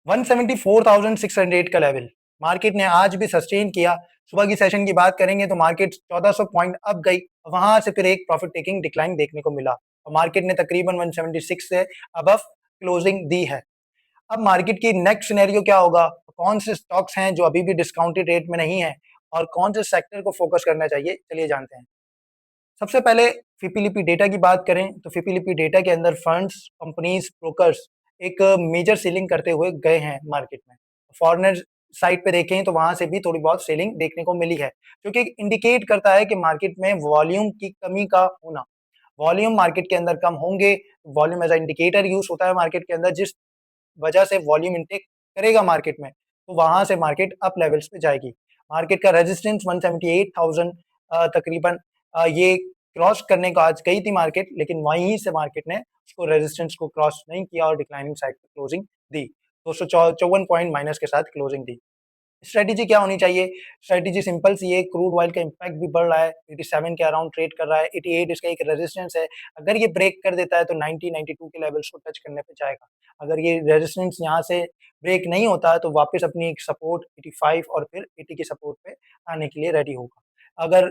174,600 का level market ने आज भी सस्टेन किया। सुबह की सेशन की बात करेंगे तो मार्केट 1400 पॉइंट अप गई, वहां से फिर एक प्रॉफिट टेकिंग डिक्लाइन देखने को मिला और मार्केट ने तकरीबन 176 से अबव क्लोजिंग दी है। अब मार्केट की नेक्स्ट सिनेरियो क्या होगा, कौन से स्टॉक्स हैं जो अभी भी डिस्काउंटेड रेट में नहीं है और कौन से सेक्टर को फोकस करना चाहिए, चलिए जानते हैं। सबसे पहले फिपिलिपि डेटा की बात करें तो फिपिलिपि डेटा के अंदर फंड्स, कंपनीज, ब्रोकर्स एक मेजर सेलिंग करते हुए गए हैं मार्केट में। फॉरेनर साइड पे देखें तो वहां से भी थोड़ी बहुत सेलिंग देखने को मिली है, जो कि इंडिकेट करता है कि मार्केट में वॉल्यूम की कमी का होना। वॉल्यूम मार्केट के अंदर कम होंगे, volume as a indicator use होता है मार्केट के अंदर, जिस वजह से वॉल्यूम इनटेक करेगा मार्केट में, तो वहां से मार्केट अप लेवल्स पे जाएगी। मार्केट का रेजिस्टेंस 178,000 तकरीबन ये क्रॉस करने को आज गई थी मार्केट, लेकिन वहीं से मार्केट ने उसको रेजिस्टेंस को क्रॉस नहीं किया और डिक्लाइनिंग साइड पे क्लोजिंग दी, 254 पॉइंट माइनस के साथ क्लोजिंग दी। स्ट्रेटेजी क्या होनी चाहिए? स्ट्रेटेजी सिंपल सी है, क्रूड ऑयल का इम्पैक्ट भी बढ़ रहा है, 87 के अराउंड ट्रेड कर रहा है, 88 इसका एक रेजिस्टेंस है। अगर ये ब्रेक कर देता है तो 90-92 के लेवल्स को टच करने पे जाएगा। अगर ये रेजिस्टेंस यहाँ से ब्रेक नहीं होता है तो वापस अपनी एक सपोर्ट 85 और फिर 80 की सपोर्ट पे आने के लिए रेडी होगा। अगर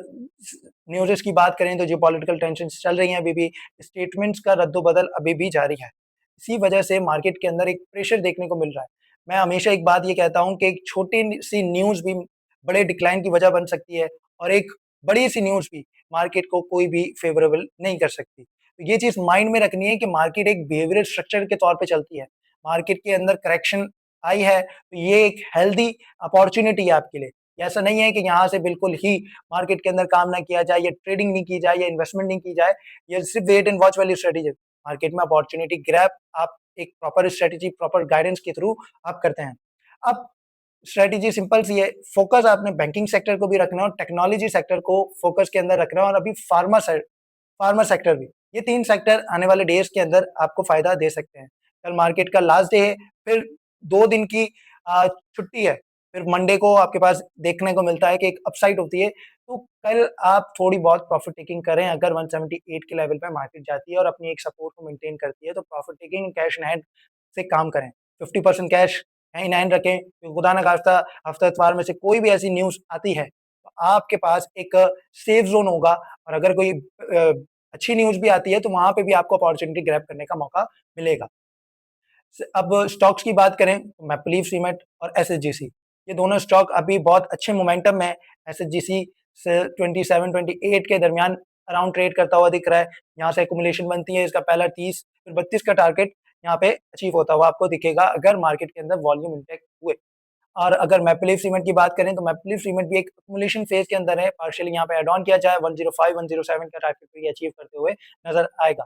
न्यूज़ की बात करें तो जियोपॉलिटिकल टेंशन्स चल रही हैं अभी भी, स्टेटमेंट्स का रद्दो-बदल अभी भी जारी है। इसी वजह से मार्केट के अंदर एक प्रेशर देखने को मिल रहा है। मैं हमेशा एक बात ये कहता हूँ कि एक छोटी-सी न्यूज़ भी बड़े डिक्लाइन की वजह बन सकती है और एक बड़ी-सी न्यूज़ भी मार्केट को कोई भी फ़ेवरेबल नहीं कर सकती। तो ये चीज़ माइंड में रखनी है कि मार्केट एक बिहेवियरल स्ट्रक्चर के तौर पे चलती है। मार्केट के अंदर करेक्शन आई है, तो ये एक हेल्दी अपॉर्च्युनिटी है आपके लिए। ऐसा नहीं है कि यहाँ से बिल्कुल ही मार्केट के अंदर काम ना किया जाए या ट्रेडिंग नहीं की जाए या इन्वेस्टमेंट नहीं की जाए, ये सिर्फ़ वेट एंड वॉच वाली स्ट्रैटेजी है। मार्केट में अपॉर्च्युनिटी ग्रैब आप एक प्रॉपर स्ट्रैटेजी, प्रॉपर गाइडेंस के थ्रू आप करते हैं। अब स्ट्रैटेजी सिंपल सी है, फोकस आपने बैंकिंग सेक्टर को भी रखना है और टेक्नोलॉजी सेक्टर को फोकस के अंदर रखना है और अभी फार्मा सेक्टर भी। ये 3 सेक्टर आने वाले डेज़ के अंदर आपको फ़ायदा दे सकते हैं। कल मार्केट का लास्ट डे है, फिर 2 दिन की छुट्टी है, फिर मंडे को आपके पास देखने को मिलता है कि एक अपसाइड होती है, तो कल आप थोड़ी बहुत प्रॉफिट टेकिंग करें। अगर 178 के लेवल पे मार्केट जाती है और अपनी एक सपोर्ट को मेंटेन करती है, तो profit taking cash in hand से काम करें। 50% कैश इन हैंड रखें, क्योंकि खुदा ना खास्ता हफ्ता इतवार में से कोई भी ऐसी न्यूज़ आती है, तो आपके पास एक सेफ ज़ोन होगा और अगर कोई अच्छी न्यूज़ भी आती है, तो वहाँ पे भी आपको अपॉर्च्युनिटी ग्रैब करने का मौका मिलेगा। अब स्टॉक्स की बात करें तो मैपल लीफ सीमेंट और एसएचजीसी, ये दोनों स्टॉक अभी बहुत अच्छे मोमेंटम में। एसएचजीसी से 27-28 के दरमियान अराउंड ट्रेड करता हुआ दिख रहा है। यहाँ से एक्यूमुलेशन बनती है, इसका पहला 30 फिर 32 का टारगेट यहाँ पे अचीव होता हुआ आपको दिखेगा अगर मार्केट के अंदर वॉल्यूम इंटेक्ट हुए। और अगर मैपल लीफ सीमेंट की बात करें तो मैपल लीफ सीमेंट भी एक एक्यूमुलेशन फेज के अंदर है, पार्शियली यहाँ पे एड ऑन किया जाए 105 107 का टारगेट भी अचीव करते हुए नजर आएगा।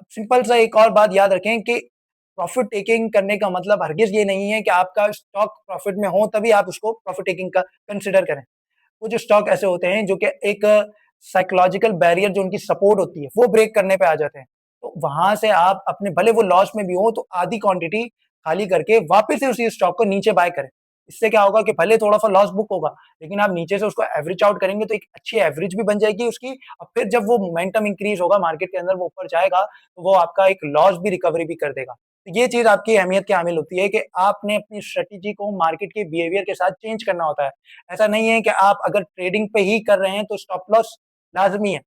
अब सिंपल सा एक और बात याद रखें कि प्रॉफिट टेकिंग करने का मतलब हरगिज़ ये नहीं है कि आपका स्टॉक प्रॉफिट में हो तभी आप उसको प्रॉफिट टेकिंग का कंसीडर करें। कुछ स्टॉक ऐसे होते हैं जो कि एक साइकोलॉजिकल बैरियर जो उनकी सपोर्ट होती है, वो ब्रेक करने पे आ जाते हैं। तो वहाँ से आप अपने भले वो लॉस में भी हो तो आधी क्वांटिटी खाली करके वापस से उसी स्टॉक को नीचे बाय करें। इससे क्या होगा कि भले थोड़ा-सा लॉस बुक होगा, लेकिन आप नीचे से उसको एवरेज आउट करेंगे तो एक अच्छी एवरेज भी बन जाएगी उसकी और फिर जब वो मोमेंटम इंक्रीज़ होगा मार्केट के अंदर, वो ऊपर जाएगा, तो वो आपका एक लॉस भी रिकवरी भी कर देगा। तो ये चीज़ आपकी अहमियत की हामिल होती है कि आपने अपनी स्ट्रैटेजी को मार्केट के बिहेवियर के साथ चेंज करना होता है। ऐसा नहीं है कि आप अगर ट्रेडिंग पे ही कर रहे हैं तो स्टॉप लॉस लाज़मी है।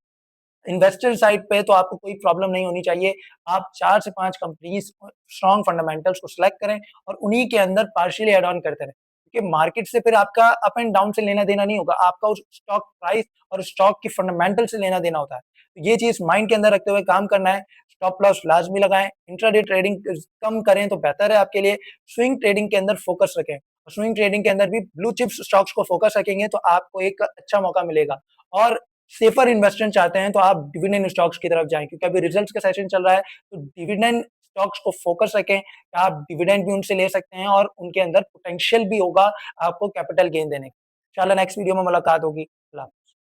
इन्वेस्टर साइड पे तो आपको कोई प्रॉब्लम नहीं होनी चाहिए। आप 4 से 5 कंपनीज़ स्ट्रॉन्ग फंडामेंटल्स को सिलेक्ट करें और उन्हीं के अंदर पार्शियली ऐड ऑन करते रहें। क्योंकि मार्केट से फिर आपका अप एंड डाउन से लेना-देना नहीं होगा, आपका उस स्टॉक प्राइस और स्टॉक की फंडामेंटल से लेना-देना होता है। तो ये चीज़ माइंड के अंदर रखते हुए काम करना है। स्टॉप लॉस लाज़मी लगाएँ, इंट्राडे ट्रेडिंग कम करें तो बेहतर है आपके लिए। स्विंग ट्रेडिंग के अंदर फोकस रखें और स्विंग ट्रेडिंग के अंदर भी ब्लू चिप्स स्टॉक्स को फोकस रखेंगे तो आपको एक अच्छा मौका मिलेगा। और सेफर इन्वेस्टमेंट चाहते हैं तो आप डिविडेंड स्टॉक्स की तरफ जाएँ, क्योंकि अभी रिजल्ट्स का सेशन चल रहा है, तो डिविडेंड स्टॉक्स को फोकस रखें। आप डिविडेंड भी उनसे ले सकते हैं और उनके अंदर पोटेंशियल भी होगा आपको कैपिटल गेन देने का। इंशाल्लाह नेक्स्ट वीडियो में मुलाकात होगी। अल्लाह